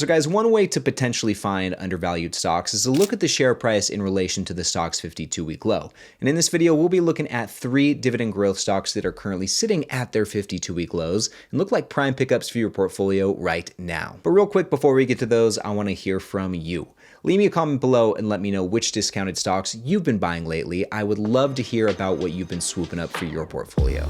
So guys, one way to potentially find undervalued stocks is to look at the share price in relation to the stock's 52-week low. And in this video, we'll be looking at 3 dividend growth stocks that are currently sitting at their 52-week lows and look like prime pickups for your portfolio right now. But real quick, before we get to those, I want to hear from you. Leave me a comment below and let me know which discounted stocks you've been buying lately. I would love to hear about what you've been swooping up for your portfolio.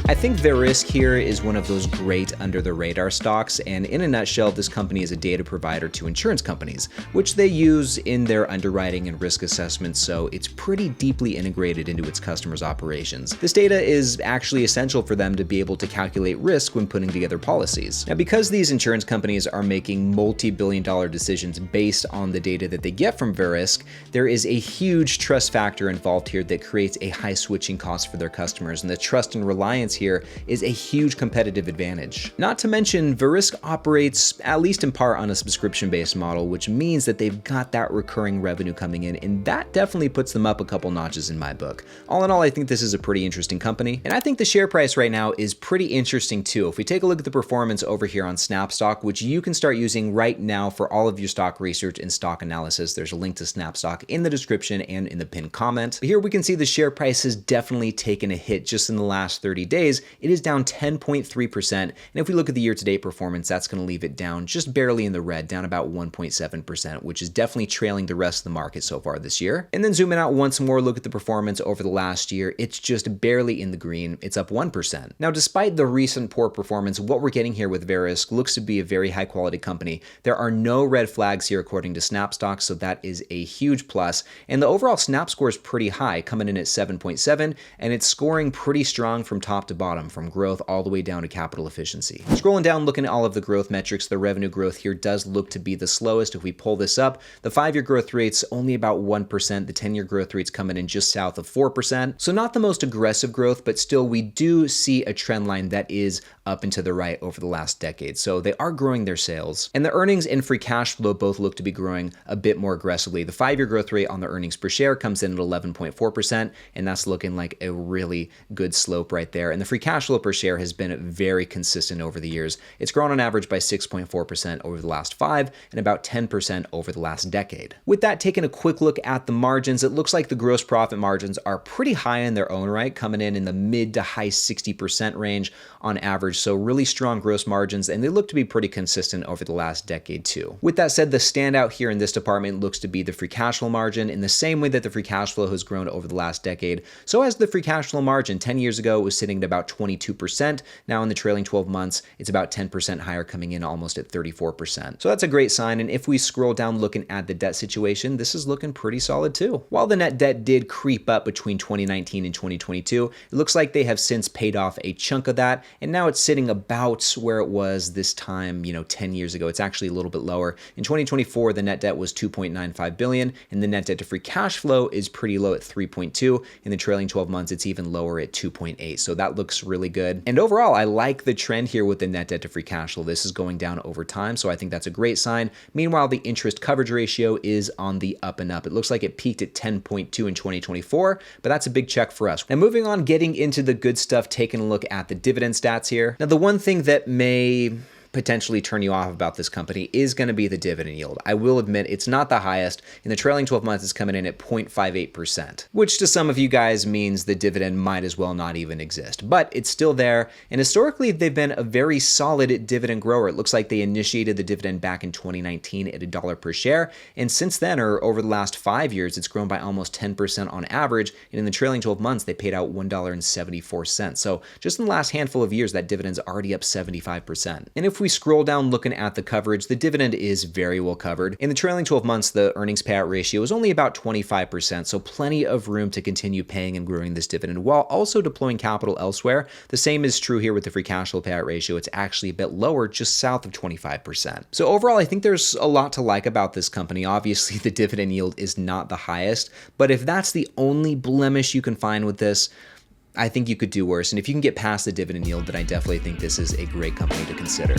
I think Verisk here is one of those great under-the-radar stocks, and in a nutshell, this company is a data provider to insurance companies, which they use in their underwriting and risk assessments, so it's pretty deeply integrated into its customers' operations. This data is actually essential for them to be able to calculate risk when putting together policies. Now, because these insurance companies are making multi-billion-dollar decisions based on the data that they get from Verisk, there is a huge trust factor involved here that creates a high switching cost for their customers, and the trust and reliance here is a huge competitive advantage. Not to mention, Verisk operates, at least in part, on a subscription-based model, which means that they've got that recurring revenue coming in, and that definitely puts them up a couple notches in my book. All in all, I think this is a pretty interesting company, and I think the share price right now is pretty interesting too. If we take a look at the performance over here on Snapstock, which you can start using right now for all of your stock research and stock analysis, there's a link to Snapstock in the description and in the pinned comment. But here we can see the share price has definitely taken a hit just in the last 30 days. It is down 10.3%, and if we look at the year-to-date performance, that's going to leave it down just barely in the red, down about 1.7%, which is definitely trailing the rest of the market so far this year. And then zooming out once more, look at the performance over the last year, it's just barely in the green, it's up 1%. Now, despite the recent poor performance, what we're getting here with Verisk looks to be a very high-quality company. There are no red flags here according to Snapstock, so that is a huge plus, and the overall Snap score is pretty high, coming in at 7.7, and it's scoring pretty strong from top to bottom, from growth all the way down to capital efficiency. Scrolling down, looking at all of the growth metrics, the revenue growth here does look to be the slowest. If we pull this up, the 5-year growth rate's only about 1%, the 10-year growth rate's coming in just south of 4%. So not the most aggressive growth, but still we do see a trend line that is up and to the right over the last decade. So they are growing their sales, and the earnings and free cash flow both look to be growing a bit more aggressively. The 5-year growth rate on the earnings per share comes in at 11.4%, and that's looking like a really good slope right there. And the free cash flow per share has been very consistent over the years. It's grown on average by 6.4% over the last 5 and about 10% over the last decade. With that, taking a quick look at the margins, it looks like the gross profit margins are pretty high in their own right, coming in the mid to high 60% range on average. So really strong gross margins, and they look to be pretty consistent over the last decade too. With that said, the standout here in this department looks to be the free cash flow margin. In the same way that the free cash flow has grown over the last decade, so has the free cash flow margin. 10 years ago, it was sitting at about 22%. Now in the trailing 12 months, it's about 10% higher, coming in almost at 34%. So that's a great sign. And if we scroll down looking at the debt situation, this is looking pretty solid too. While the net debt did creep up between 2019 and 2022, it looks like they have since paid off a chunk of that, and now it's sitting about where it was this time, 10 years ago. It's actually a little bit lower. In 2024, the net debt was 2.95 billion, and the net debt to free cash flow is pretty low at 3.2. In the trailing 12 months, it's even lower at 2.8. So that looks really good. And overall, I like the trend here with the net debt to free cash flow. This is going down over time, so I think that's a great sign. Meanwhile, the interest coverage ratio is on the up and up. It looks like it peaked at 10.2 in 2024, but that's a big check for us. Now moving on, getting into the good stuff, taking a look at the dividend stats here. Now the one thing that may potentially turn you off about this company is going to be the dividend yield. I will admit it's not the highest. In the trailing 12 months, it's coming in at 0.58%, which to some of you guys means the dividend might as well not even exist, but it's still there. And historically, they've been a very solid dividend grower. It looks like they initiated the dividend back in 2019 at $1 per share. And since then, or over the last 5 years, it's grown by almost 10% on average. And in the trailing 12 months, they paid out $1.74. So just in the last handful of years, that dividend's already up 75%. And if we scroll down looking at the coverage, the dividend is very well covered. In the trailing 12 months, the earnings payout ratio is only about 25%, so plenty of room to continue paying and growing this dividend while also deploying capital elsewhere. The same is true here with the free cash flow payout ratio. It's actually a bit lower, just south of 25%. So overall, I think there's a lot to like about this company. Obviously, the dividend yield is not the highest, but if that's the only blemish you can find with this, I think you could do worse. And if you can get past the dividend yield, then I definitely think this is a great company to consider.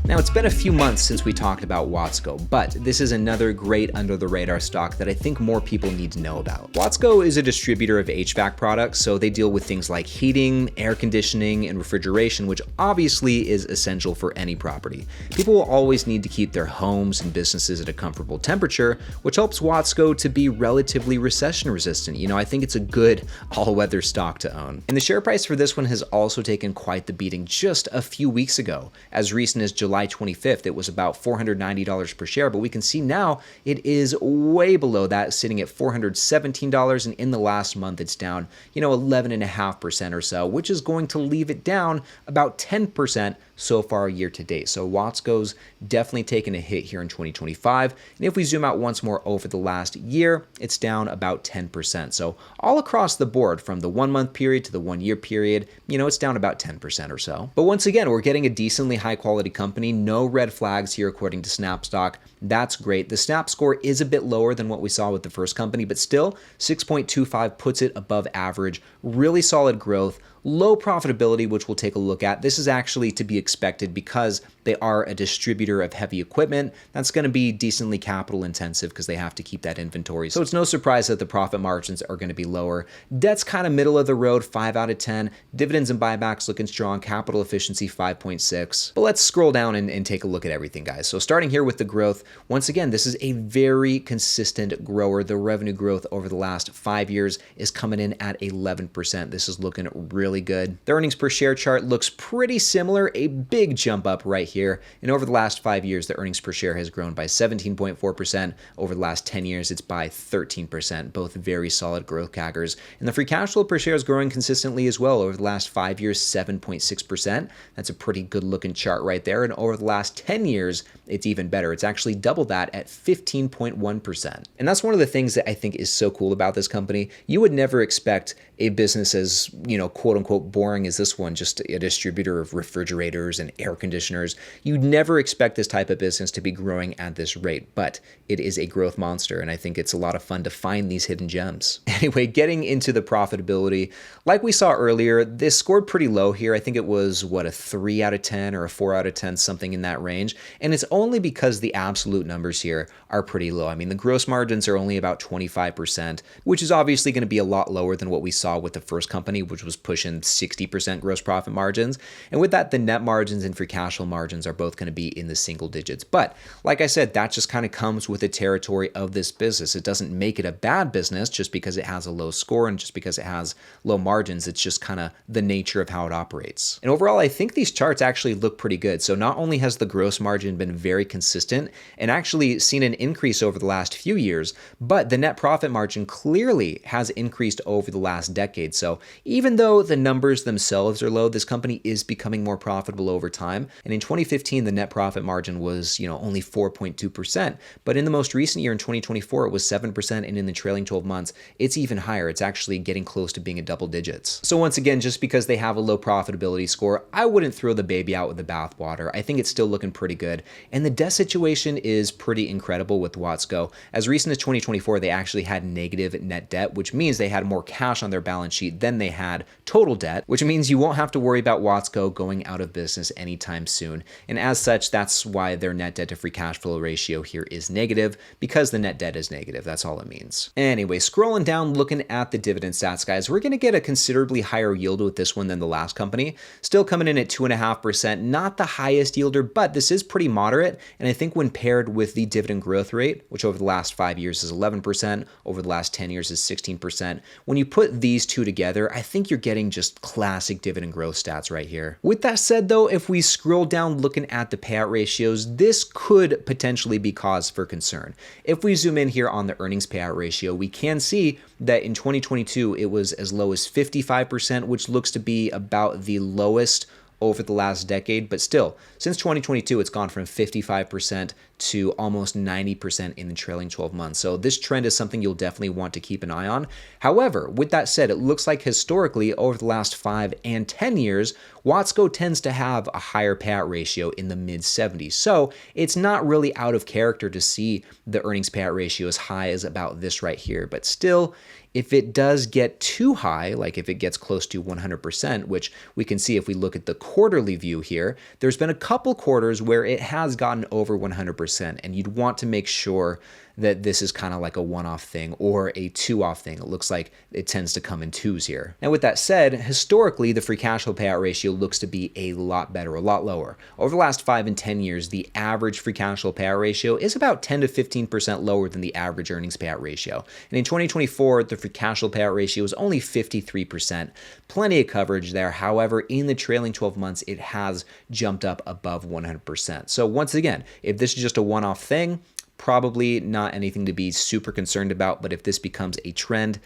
Now, it's been a few months since we talked about Watsco, but this is another great under-the-radar stock that I think more people need to know about. Watsco is a distributor of HVAC products, so they deal with things like heating, air conditioning, and refrigeration, which obviously is essential for any property. People will always need to keep their homes and businesses at a comfortable temperature, which helps Watsco to be relatively recession resistant. You know, I think it's a good all-weather stock to own. And the share price for this one has also taken quite the beating just a few weeks ago. As recent as July 25th, it was about $490 per share, but we can see now it is way below that, sitting at $417, and in the last month it's down, 11.5% or so, which is going to leave it down about 10% so far year to date. So Watsco's definitely taken a hit here in 2025. And if we zoom out once more over the last year, it's down about 10%. So all across the board, from the 1 month period to the 1 year period, it's down about 10% or so. But once again, we're getting a decently high quality company. No red flags here according to Snapstock. That's great. The Snap score is a bit lower than what we saw with the first company, but still 6.25 puts it above average. Really solid growth. Low profitability, which we'll take a look at. This is actually to be expected because they are a distributor of heavy equipment. That's going to be decently capital intensive because they have to keep that inventory. So it's no surprise that the profit margins are going to be lower. Debt's kind of middle of the road, 5 out of 10. Dividends and buybacks looking strong. Capital efficiency, 5.6. But let's scroll down and take a look at everything, guys. So starting here with the growth, once again, this is a very consistent grower. The revenue growth over the last 5 years is coming in at 11%. This is looking really good. The earnings per share chart looks pretty similar, a big jump up right here. And over the last 5 years, the earnings per share has grown by 17.4%. Over the last 10 years, it's by 13%, both very solid growth CAGRs. And the free cash flow per share is growing consistently as well. Over the last 5 years, 7.6%. That's a pretty good looking chart right there. And over the last 10 years, it's even better. It's actually double that at 15.1%. And that's one of the things that I think is so cool about this company. You would never expect a business as, quote unquote, boring as this one, just a distributor of refrigerators and air conditioners. You'd never expect this type of business to be growing at this rate, but it is a growth monster, and I think it's a lot of fun to find these hidden gems. Anyway, getting into the profitability, like we saw earlier, this scored pretty low here. I think it was, a 3 out of 10 or a 4 out of 10, something in that range, and it's only because the absolute numbers here are pretty low. I mean, the gross margins are only about 25%, which is obviously going to be a lot lower than what we saw with the first company, which was pushing 60% gross profit margins. And with that, the net margins and free cash flow margins are both going to be in the single digits. But like I said, that just kind of comes with the territory of this business. It doesn't make it a bad business just because it has a low score and just because it has low margins. It's just kind of the nature of how it operates. And overall, I think these charts actually look pretty good. So not only has the gross margin been very consistent and actually seen an increase over the last few years, but the net profit margin clearly has increased over the last decade. So even though the numbers themselves are low, this company is becoming more profitable over time. And in 2015, the net profit margin was, only 4.2%. But in the most recent year, in 2024, it was 7%. And in the trailing 12 months, it's even higher. It's actually getting close to being a double digits. So once again, just because they have a low profitability score, I wouldn't throw the baby out with the bathwater. I think it's still looking pretty good. And the debt situation is pretty incredible with Watsco. As recent as 2024, they actually had negative net debt, which means they had more cash on their balance sheet than they had total debt, which means you won't have to worry about Watsco going out of business anytime soon. And as such, that's why their net debt to free cash flow ratio here is negative, because the net debt is negative. That's all it means. Anyway, scrolling down, looking at the dividend stats, guys, we're going to get a considerably higher yield with this one than the last company. Still coming in at 2.5%, not the highest yielder, but this is pretty moderate. And I think when paired with the dividend growth rate, which over the last 5 years is 11%, over the last 10 years is 16%, when you put these two together, I think you're getting just classic dividend growth stats right here. With that said, though, if we scroll down looking at the payout ratios, this could potentially be cause for concern. If we zoom in here on the earnings payout ratio, we can see that in 2022, it was as low as 55%, which looks to be about the lowest over the last decade, but still, since 2022, it's gone from 55% to almost 90% in the trailing 12 months. So this trend is something you'll definitely want to keep an eye on. However, with that said, it looks like historically over the last 5 and 10 years, Watsco tends to have a higher payout ratio in the mid 70s. So it's not really out of character to see the earnings payout ratio as high as about this right here. But still, if it does get too high, like if it gets close to 100%, which we can see if we look at the quarterly view here, there's been a couple quarters where it has gotten over 100%, and you'd want to make sure that this is kind of like a one-off thing or a two-off thing. It looks like it tends to come in twos here. Now with that said, historically, the free cash flow payout ratio looks to be a lot better, a lot lower. Over the last 5 and 10 years, the average free cash flow payout ratio is about 10 to 15% lower than the average earnings payout ratio. And in 2024, the free cash flow payout ratio was only 53%. Plenty of coverage there. However, in the trailing 12 months, it has jumped up above 100%. So once again, if this is just a one-off thing, probably not anything to be super concerned about, but if this becomes a trend,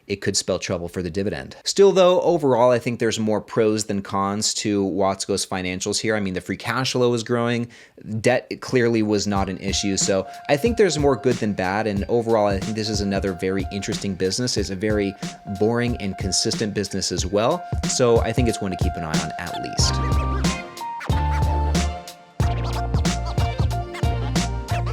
it could spell trouble for the dividend. Still though, overall, I think there's more pros than cons to Watsco's financials here. I mean, the free cash flow is growing. Debt clearly was not an issue. So I think there's more good than bad. And overall, I think this is another very interesting business. It's a very boring and consistent business as well. So I think it's one to keep an eye on at least.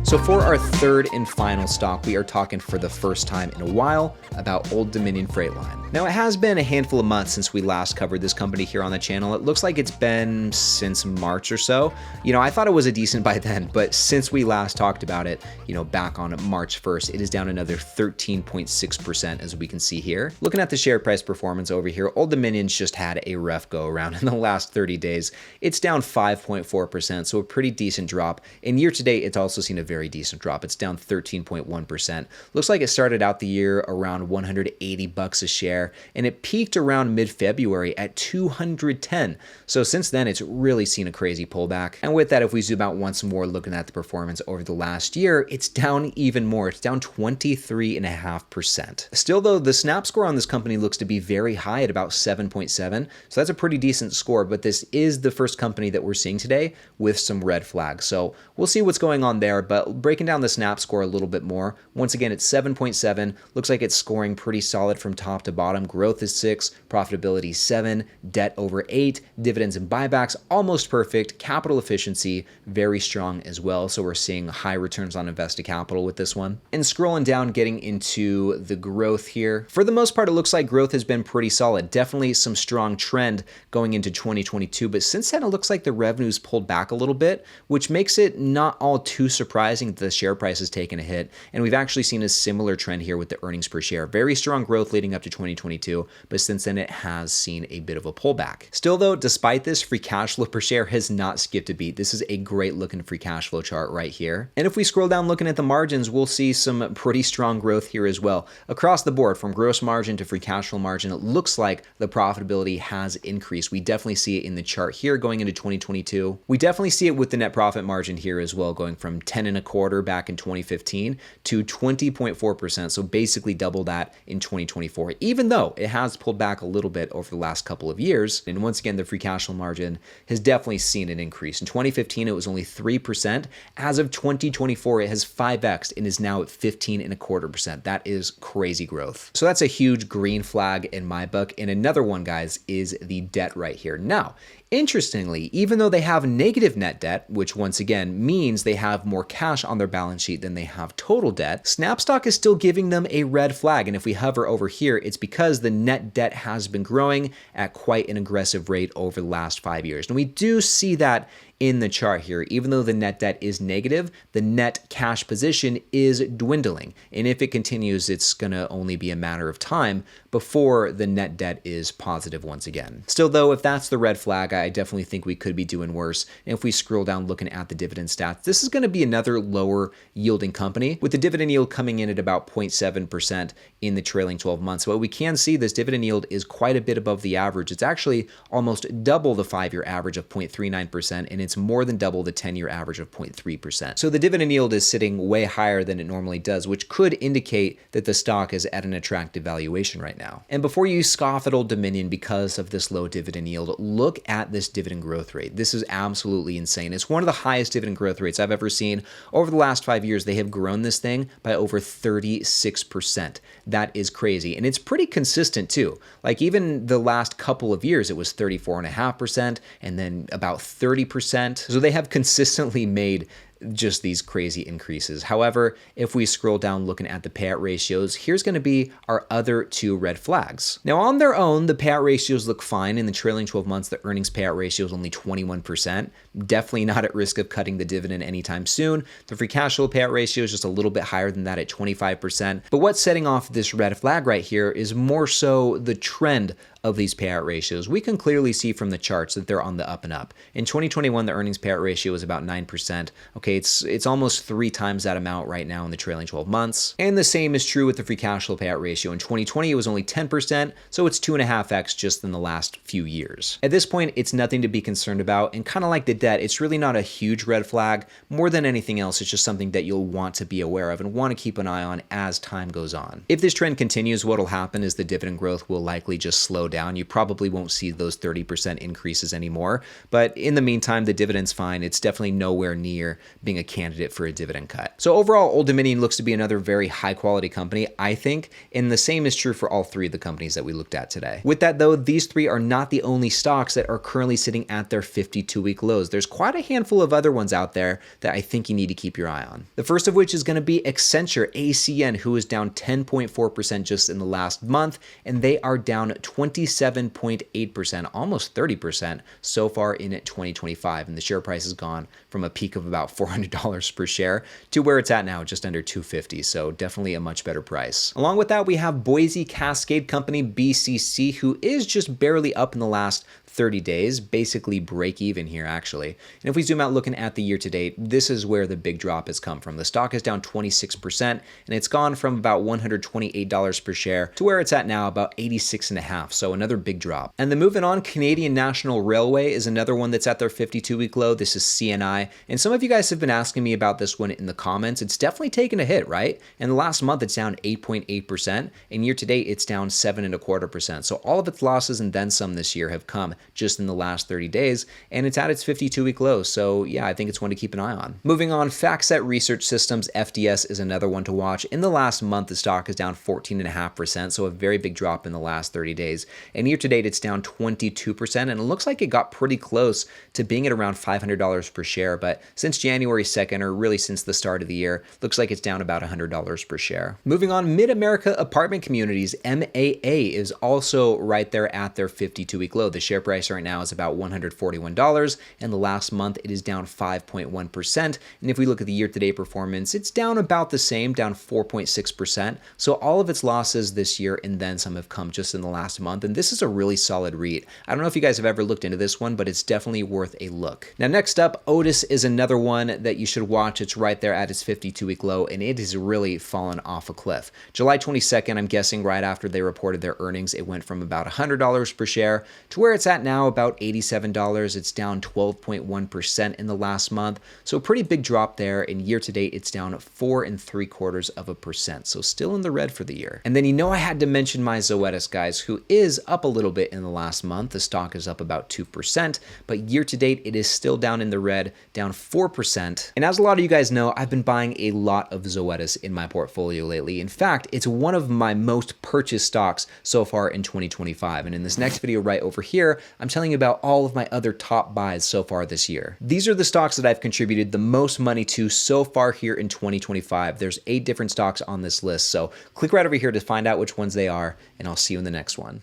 So for our third and final stock, we are talking for the first time in a while about Old Dominion Freight Line. Now, it has been a handful of months since we last covered this company here on the channel. It looks like it's been since March or so. You know, I thought it was a decent buy then, but since we last talked about it, you know, back on March 1st, it is down another 13.6% as we can see here. Looking at the share price performance over here, Old Dominion's just had a rough go around in the last 30 days. It's down 5.4%, so a pretty decent drop. And year to date, it's also seen a very decent drop. It's down 13.1%. Looks like it started out the year around 180 bucks a share, and it peaked around mid-February at 210. So since then, it's really seen a crazy pullback. And with that, if we zoom out once more, looking at the performance over the last year, it's down even more. It's down 23.5%. Still though, the snap score on this company looks to be very high at about 7.7. So that's a pretty decent score, but this is the first company that we're seeing today with some red flags. So we'll see what's going on there, but breaking down the snap score a little bit more, once again, it's 7.7. Looks like it's scoring pretty solid from top to bottom. Growth is 6, profitability 7, debt over 8, dividends and buybacks almost perfect, capital efficiency very strong as well. So we're seeing high returns on invested capital with this one. And scrolling down, getting into the growth here. For the most part, it looks like growth has been pretty solid. Definitely some strong trend going into 2022, but since then it looks like the revenue's pulled back a little bit, which makes it not all too surprising that the share price has taken a hit. And we've actually seen a similar trend here with the earnings per share. Very strong growth leading up to 2022, but since then it has seen a bit of a pullback. Still though, despite this, free cash flow per share has not skipped a beat. This is a great looking free cash flow chart right here. And if we scroll down looking at the margins, we'll see some pretty strong growth here as well. Across the board, from gross margin to free cash flow margin, it looks like the profitability has increased. We definitely see it in the chart here going into 2022. We definitely see it with the net profit margin here as well, going from 10.25% back in 2015 to 20.4%. So basically double that in 2024, even though it has pulled back a little bit over the last couple of years. And once again, the free cash flow margin has definitely seen an increase. In 2015, it was only 3%. As of 2024, it has 5x'd and is now at 15.25%. That is crazy growth. So that's a huge green flag in my book. And another one, guys, is the debt right here. Now, interestingly, even though they have negative net debt, which once again means they have more cash on their balance sheet than they have total debt, Snapstock is still giving them a red flag. And if we hover over here, it's because the net debt has been growing at quite an aggressive rate over the last 5 years. And we do see that in the chart here. Even though the net debt is negative, the net cash position is dwindling. And if it continues, it's going to only be a matter of time before the net debt is positive once again. Still though, if that's the red flag, I definitely think we could be doing worse. And if we scroll down looking at the dividend stats, this is going to be another lower yielding company with the dividend yield coming in at about 0.7% in the trailing 12 months. But we can see this dividend yield is quite a bit above the average. It's actually almost double the 5-year average of 0.39%, and it's it's more than double the 10-year average of 0.3%. So the dividend yield is sitting way higher than it normally does, which could indicate that the stock is at an attractive valuation right now. And before you scoff at Old Dominion because of this low dividend yield, look at this dividend growth rate. This is absolutely insane. It's one of the highest dividend growth rates I've ever seen. Over the last 5 years, they have grown this thing by over 36%. That is crazy. And it's pretty consistent too. Like even the last couple of years, it was 34.5% and then about 30%. So they have consistently made just these crazy increases. However, if we scroll down looking at the payout ratios, here's going to be our other two red flags. Now on their own, the payout ratios look fine. In the trailing 12 months, the earnings payout ratio is only 21%. Definitely not at risk of cutting the dividend anytime soon. The free cash flow payout ratio is just a little bit higher than that at 25%. But what's setting off this red flag right here is more so the trend of these payout ratios. We can clearly see from the charts that they're on the up and up. In 2021, the earnings payout ratio was about 9%. Okay, it's almost 3 times that amount right now in the trailing 12 months. And the same is true with the free cash flow payout ratio. In 2020, it was only 10%, so it's 2.5x just in the last few years. At this point, it's nothing to be concerned about, and kind of like the debt, it's really not a huge red flag. More than anything else, it's just something that you'll want to be aware of and want to keep an eye on as time goes on. If this trend continues, what'll happen is the dividend growth will likely just slow down. You probably won't see those 30% increases anymore, but in the meantime, the dividend's fine. It's definitely nowhere near being a candidate for a dividend cut. So overall, Old Dominion looks to be another very high quality company, I think, and the same is true for all 3 of the companies that we looked at today. With that though, these 3 are not the only stocks that are currently sitting at their 52-week lows. There's quite a handful of other ones out there that I think you need to keep your eye on. The first of which is going to be Accenture, ACN, who is down 10.4% just in the last month, and they are down 27.8%, almost 30% so far in 2025. And the share price has gone from a peak of about $400 per share to where it's at now, just under $250. So definitely a much better price. Along with that, we have Boise Cascade Company, BCC, who is just barely up in the last 30 days, basically break even here actually. And if we zoom out looking at the year to date, this is where the big drop has come from. The stock is down 26% and it's gone from about $128 per share to where it's at now, about 86.5. So another big drop. And then moving on, Canadian National Railway is another one that's at their 52-week low. This is CNI. And some of you guys have been asking me about this one in the comments. It's definitely taken a hit, right? In the last month, it's down 8.8%, and year to date, it's down 7.25%. So all of its losses and then some this year have come just in the last 30 days, and it's at its 52-week low. So yeah, I think it's one to keep an eye on. Moving on, FactSet Research Systems, FDS, is another one to watch. In the last month, the stock is down 14.5%, so a very big drop in the last 30 days. And year to date, it's down 22%, and it looks like it got pretty close to being at around $500 per share. But since January 2nd, or really since the start of the year, looks like it's down about $100 per share. Moving on, Mid-America Apartment Communities, MAA, is also right there at their 52-week low. The share price right now is about $141, and the last month it is down 5.1%. And if we look at the year-to-date performance, it's down about the same, down 4.6%. So all of its losses this year and then some have come just in the last month, and this is a really solid REIT. I don't know if you guys have ever looked into this one, but it's definitely worth a look. Now next up, Otis is another one that you should watch. It's right there at its 52-week low, and it has really fallen off a cliff. July 22nd, I'm guessing right after they reported their earnings, it went from about $100 per share to where it's at now, about $87. It's down 12.1% in the last month. So a pretty big drop there. And year to date, it's down 4.75%. So still in the red for the year. And then I had to mention my Zoetis, guys, who is up a little bit in the last month. The stock is up about 2%, but year to date, it is still down in the red, down 4%. And as a lot of you guys know, I've been buying a lot of Zoetis in my portfolio lately. In fact, it's one of my most purchased stocks so far in 2025. And in this next video right over here, I'm telling you about all of my other top buys so far this year. These are the stocks that I've contributed the most money to so far here in 2025. There's 8 different stocks on this list. So click right over here to find out which ones they are, and I'll see you in the next one.